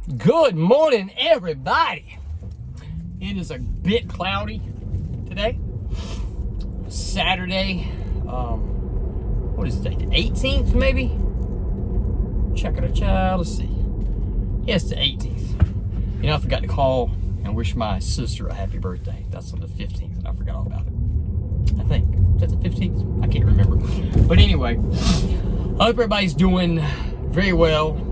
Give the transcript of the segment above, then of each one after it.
Good morning, everybody. It is a bit cloudy today. Saturday, what is it, the 18th maybe? Check it out, let's see. Yes, the 18th. You know, I forgot to call and wish my sister a happy birthday. That's on the 15th, and I forgot all about it. I think. Is that the 15th? I can't remember. But anyway, I hope everybody's doing very well.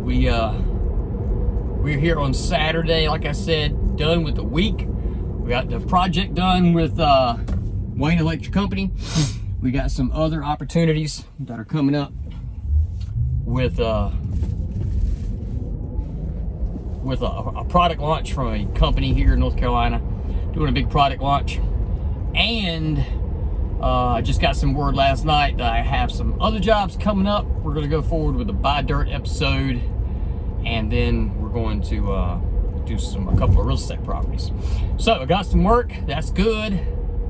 We're here on Saturday, like I said, done with the week. We got the project done with Wayne Electric Company. We got some other opportunities that are coming up with a product launch from a company here in North Carolina, doing a big product launch. And I just got some word last night that I have some other jobs coming up. We're going to go forward with the Buy Dirt episode, and then we're going to do a couple of real estate properties. So I got some work. That's good.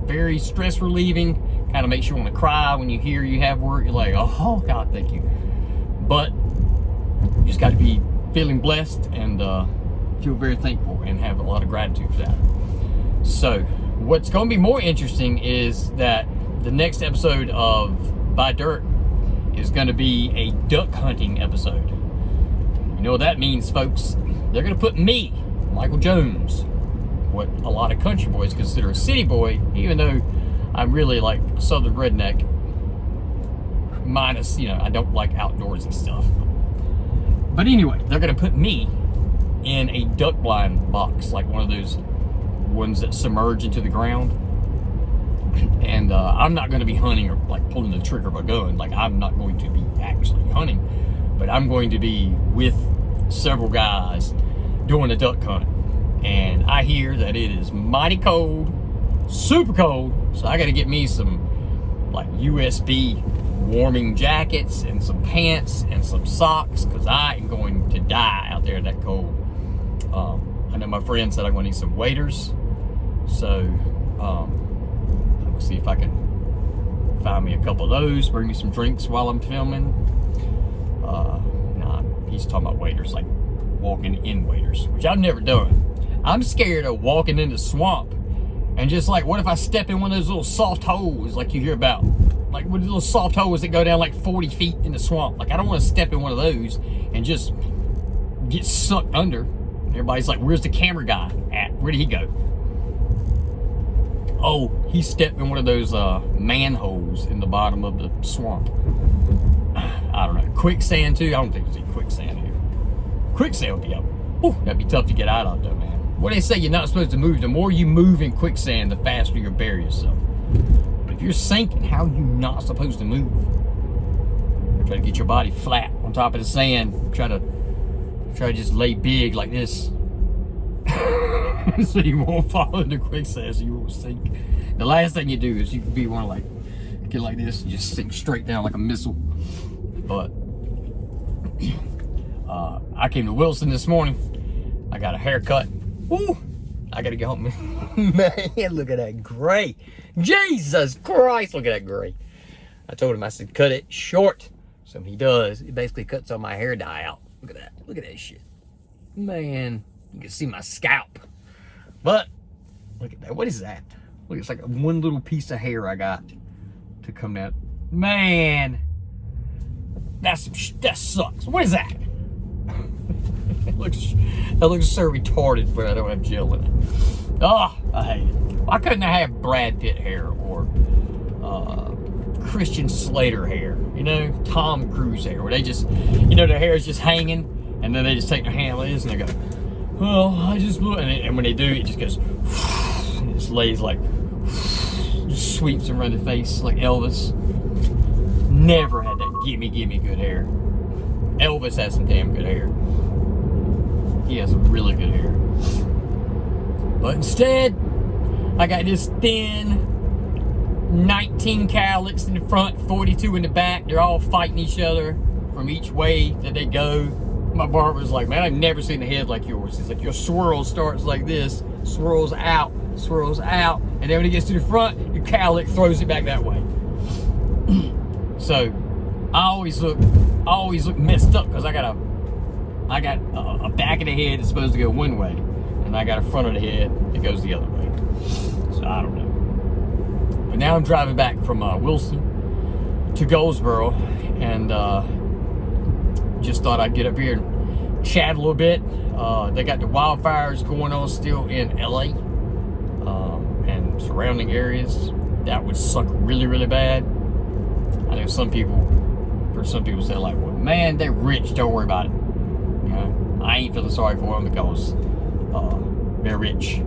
Very stress relieving. Kind of makes you want to cry when you hear you have work. You're like, oh God, thank you. But you just got to be feeling blessed and feel very thankful and have a lot of gratitude for that. So what's going to be more interesting is that the next episode of Buy Dirt is going to be a duck hunting episode. You know what that means, folks? They're going to put me, Michael Jones, what a lot of country boys consider a city boy, even though I'm really like a southern redneck, minus, I don't like outdoors and stuff. But anyway, they're going to put me in a duck blind box, like one of those ones that submerge into the ground. And I'm not going to be hunting or like pulling the trigger of a gun. Like, I'm not going to be actually hunting, but I'm going to be with several guys doing a duck hunt. And I hear that it is mighty cold, super cold. So I got to get me some like USB warming jackets and some pants and some socks, because I am going to die out there in that cold. I know my friend said I'm going to need some waders. So I'm going to see if I can find me a couple of those, bring me some drinks while I'm filming. He's talking about waders, like walking in waders, which I've never done. I'm scared of walking in the swamp and just like, what if I step in one of those little soft holes like you hear about? Like with little soft holes that go down like 40 feet in the swamp. Like, I don't want to step in one of those and just get sucked under. Everybody's like, where's the camera guy at? Where did he go? Oh, he stepped in one of those manholes in the bottom of the swamp. I don't know. Quicksand too? I don't think there's any quicksand here. Quicksand would be up. Whew, that'd be tough to get out of though, man. What do they say? You're not supposed to move. The more you move in quicksand, the faster you bury yourself. But if you're sinking, how are you not supposed to move? Try to get your body flat on top of the sand. Try to just lay big like this. So you won't fall into quicksand, so you won't sink. The last thing you do is you want to like get like this and just sink straight down like a missile. But I came to Wilson this morning. I got a haircut. Woo! I gotta get home. Man, look at that gray. Jesus Christ, look at that gray. I told him, I said, cut it short. So he does. He basically cuts all my hair dye out. Look at that. Look at that shit. Man, you can see my scalp. But look at that. What is that? Look, it's like one little piece of hair I got to come out. Man, that sucks. What is that? That looks so retarded, but I don't have gel in it. Oh, I hate it. Why couldn't I have Brad Pitt hair or Christian Slater hair? Tom Cruise hair, where they just, their hair is just hanging, and then they just take their hand like this and they go, well, I just blew it. And when they do, it just goes, it just lays like, just sweeps them around the face like Elvis. Never had that gimme good hair. Elvis has some damn good hair. He has some really good hair. But instead, I got this thin 19 cowlicks in the front, 42 in the back. They're all fighting each other from each way that they go. My barber's like, man, I've never seen a head like yours. He's like, your swirl starts like this, swirls out, and then when it gets to the front, your cowlick throws it back that way. So I always look messed up because I got I got a back of the head that's supposed to go one way, and I got a front of the head that goes the other way. So I don't know. But now I'm driving back from Wilson to Goldsboro, and just thought I'd get up here and chat a little bit. They got the wildfires going on still in LA and surrounding areas. That would suck really, really bad. I know some people say like, well, man, they're rich, don't worry about it. You know, I ain't feeling sorry for them because they're rich.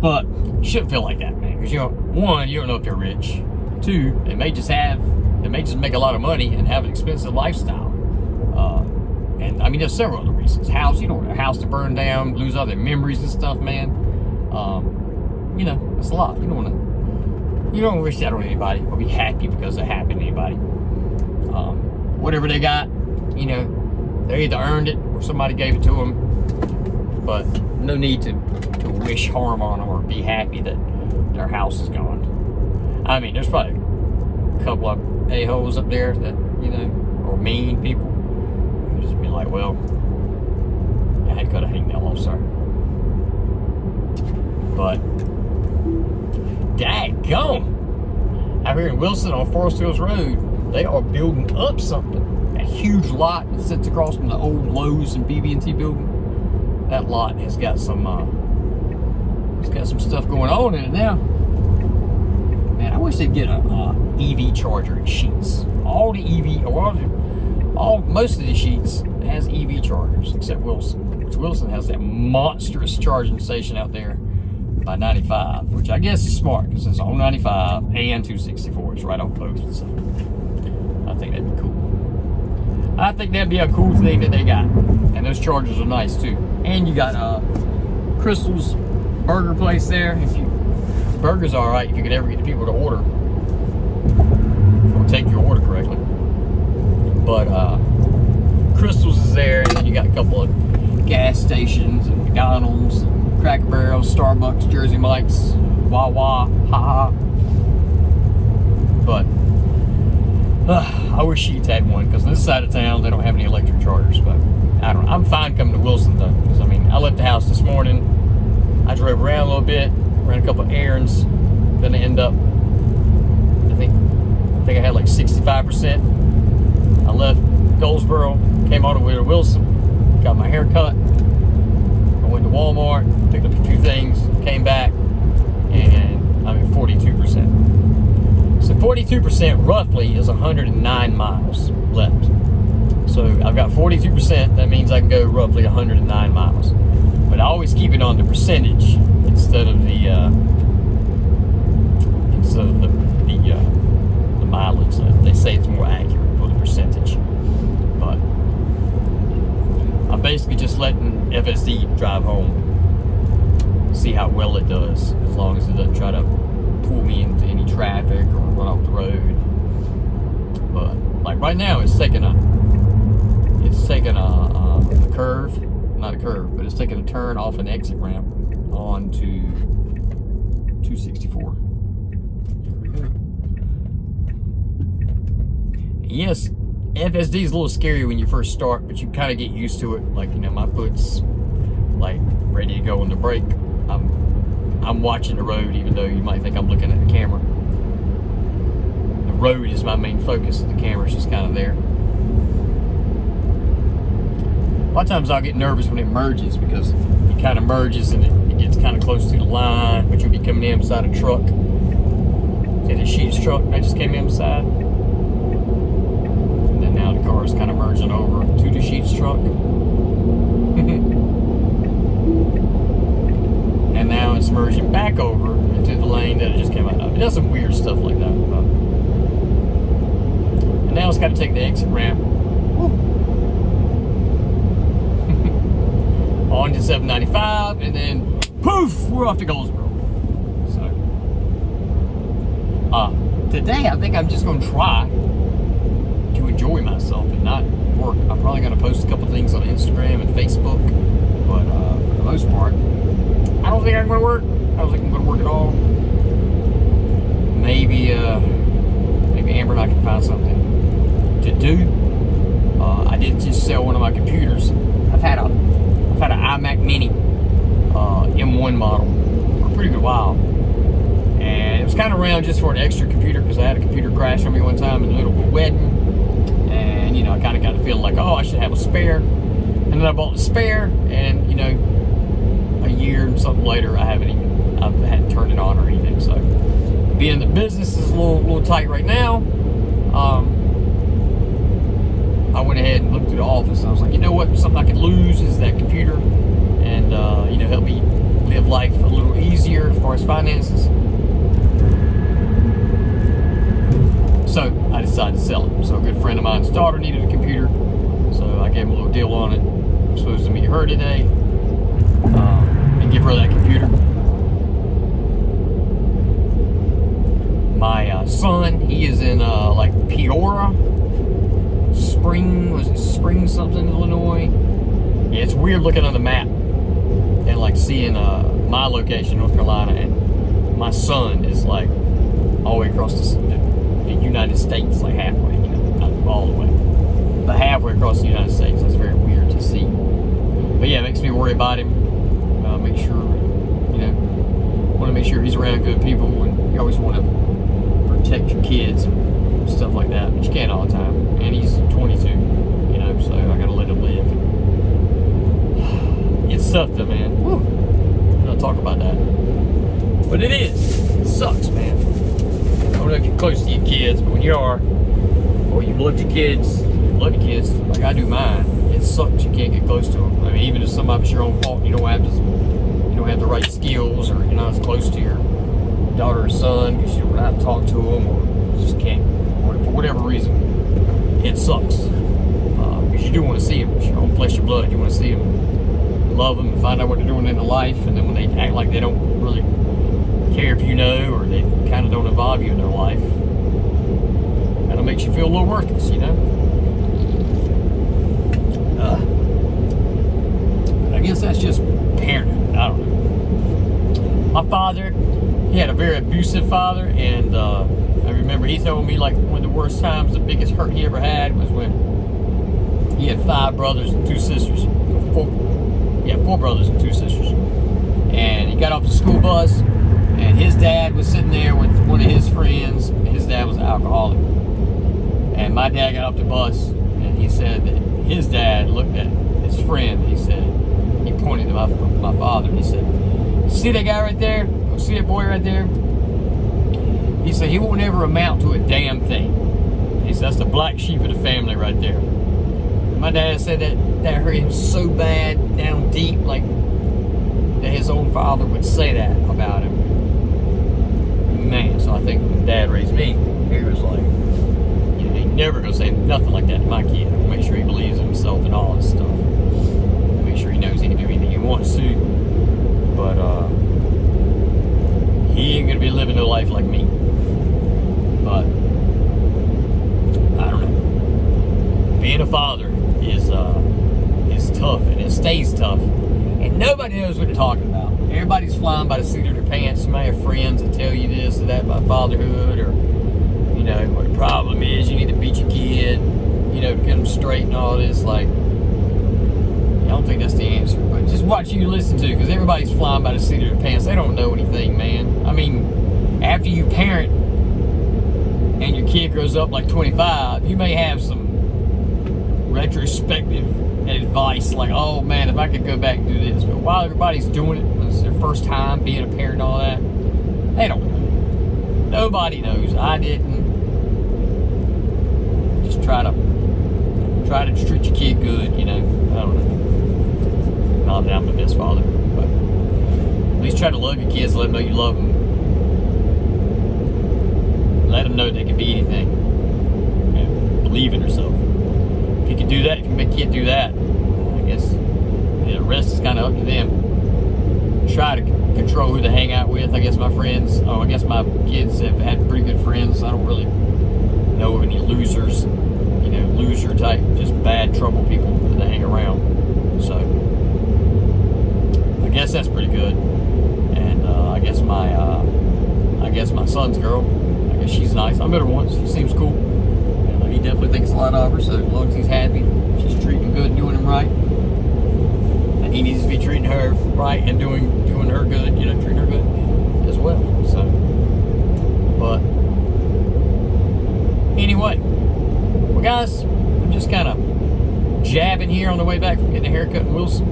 But you shouldn't feel like that, man, because one, you don't know if they're rich. Two, they may just make a lot of money and have an expensive lifestyle. And I mean, there's several other reasons. You don't want a house to burn down, lose all their memories and stuff, man. You know, it's a lot. You don't want to wish that on anybody or be happy because it happened to anybody. Whatever they got, you know, they either earned it or somebody gave it to them. But no need to wish harm on them or be happy that their house is gone. I mean, there's probably a couple of a-holes up there that, you know, or mean people. Just be like, well, I had got to hang that off, sorry. But, daggone. Out here in Wilson on Forest Hills Road, they are building up something. A huge lot that sits across from the old Lowe's and BB&T building. That lot has got some stuff going on in it now. Man, I wish they'd get a EV charger in Sheets. Most of the Sheets has EV chargers, except Wilson. Which Wilson has that monstrous charging station out there by 95, which I guess is smart because it's on 95 and 264. It's right off both. So I think that'd be cool. I think that'd be a cool thing that they got. And those chargers are nice too. And you got Crystal's burger place there. Burgers are alright if you could ever get the people to order or take your order correctly. But Crystal's is there, and then you got a couple of gas stations and McDonald's, and Cracker Barrel, Starbucks, Jersey Mike's, Wawa, Ha. But I wish Sheets had one, because on this side of town they don't have any electric chargers. But I don't know. I'm fine coming to Wilson though, because I mean I left the house this morning. I drove around a little bit, ran a couple of errands. Gonna end up, I think I had like 65%. I left Goldsboro, came all the way to Wilson, got my hair cut. I went to Walmart, picked up a few things, came back, and I'm at 42%. So 42% roughly is 109 miles left. So I've got 42%, that means I can go roughly 109 miles. But I always keep it on the percentage instead of the mileage. They say it's more accurate for the percentage. But I'm basically just letting FSD drive home, see how well it does, as long as it doesn't try to pull me into any traffic or run off the road. But like right now, it's taking a curve, not a curve, but it's taking a turn off an exit ramp onto 264. Yes, FSD is a little scary when you first start, but you kind of get used to it. Like, you know, my foot's like ready to go on the brake. I'm watching the road, even though you might think I'm looking at the camera. The road is my main focus, and the camera's just kind of there. A lot of times I'll get nervous when it merges, because it kind of merges and it gets kind of close to the line, but you'll be coming in beside a truck. See the Sheets truck I just came in beside? And then now the car is kind of merging over to the Sheets truck. And now it's merging back over into the lane that it just came out of. It does some weird stuff like that. And now it's got to take the exit ramp. On to 795, and then poof, we're off to Goldsboro. So today I think I'm just going to try to enjoy myself and not work. I'm probably going to post a couple things on Instagram and Facebook, but for the most part, I don't think I'm going to work. I don't think I'm going to work at all. Maybe Amber and I can find something to do. I did just sell one of my computers. I've had a just for an extra computer, because I had a computer crash on me one time in the middle of a wedding. And, you know, I kind of got the feeling like, oh, I should have a spare. And then I bought the spare, and, you know, a year and something later, I hadn't turned it on or anything. So, being in the business is a little tight right now. I went ahead and looked through the office, and I was like, you know what, something I could lose is that computer, and, you know, help me live life a little easier as far as finances. So I decided to sell it. So a good friend of mine's daughter needed a computer, so I gave him a little deal on it. I'm supposed to meet her today and give her that computer. My son, he is in like Peoria, Spring something, Illinois. Yeah, it's weird looking on the map and like seeing my location, North Carolina, and my son is like all the way across the United States, like halfway, you know, not all the way, but halfway across the United States. That's very weird to see. But yeah, it makes me worry about him. Make sure, you know, want to make sure he's around good people, and you always want to protect your kids and stuff like that, but you can't all the time. And he's 22, you know, so I gotta let him live. It's tough though, man. Woo. I'm gonna talk about that, but it is. It sucks, man. I don't know if you're close to your kids, but when you are, or you love your kids, like I do mine, it sucks you can't get close to them. I mean, even if some of it's your own fault, you don't have the right skills, or you're not as close to your daughter or son because you don't know how to talk to them, or just can't, or for whatever reason, it sucks. Because you do want to see them, it's your own flesh and blood. You want to see them, love them, and find out what they're doing in their life, and then when they act like they don't really care if you know, or they kind of don't involve you in their life, kind of makes you feel a little worthless, you know. I guess that's just parenting. I don't know. My father, he had a very abusive father, and I remember he told me like one of the worst times, the biggest hurt he ever had was when he had 5 brothers and 2 sisters. 4 brothers and 2 sisters. And he got off the school bus, and his dad was sitting there with one of his friends. His dad was an alcoholic. And my dad got off the bus, and he said that his dad looked at his friend. He said, he pointed to my father, and he said, "See that guy right there? See that boy right there?" He said, "He won't ever amount to a damn thing." He said, "That's the black sheep of the family right there." And my dad said that hurt him so bad down deep, like that his own father would say that about him. Man, so I think when Dad raised me, he was like, you know, he never gonna say nothing like that to my kid. Make sure he believes in himself and all this stuff. Make sure he knows he can do anything he wants to. But he ain't gonna be living no life like me. But I don't know. Being a father is tough, and it stays tough. And nobody knows what they're talking about. Everybody's flying by the seat of their pants. You may have friends that tell you this or that about fatherhood, or, you know, what the problem is, you need to beat your kid, you know, to get them straight and all this. Like, I don't think that's the answer. But just watch who you listen to, because everybody's flying by the seat of their pants. They don't know anything, man. I mean, after you parent and your kid grows up like 25, you may have some retrospective advice like, oh man, if I could go back and do this. But while everybody's doing it, it's their first time being a parent and all that, they don't know. Nobody knows. I didn't. Just try to treat your kid good, you know. I don't know. Not that I'm the best father, but at least try to love your kids, let them know you love them. Let them know they can be anything. You know, believe in yourself. If you can do that, if you can make a kid do that, I guess the rest is kind of up to them. Try to control who they hang out with. I guess my kids have had pretty good friends. I don't really know of any losers, you know, loser type, just bad trouble people that they hang around. So I guess that's pretty good. And I guess my son's girl, I guess she's nice. I met her once. She seems cool. He definitely thinks a lot of her, so as long as he's happy, she's treating him good and doing him right, and he needs to be treating her right and doing her good, you know, treating her good as well. So, but guys, I'm just kind of jabbing here on the way back from getting a haircut in Wilson.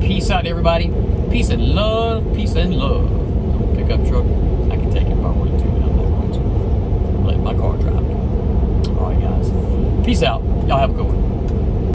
Peace out, everybody. Peace and love. Peace and love. Pickup truck. I can take it if I wanted to, but I'm not going to. Let my car drive me. All right, guys. Peace out. Y'all have a good one.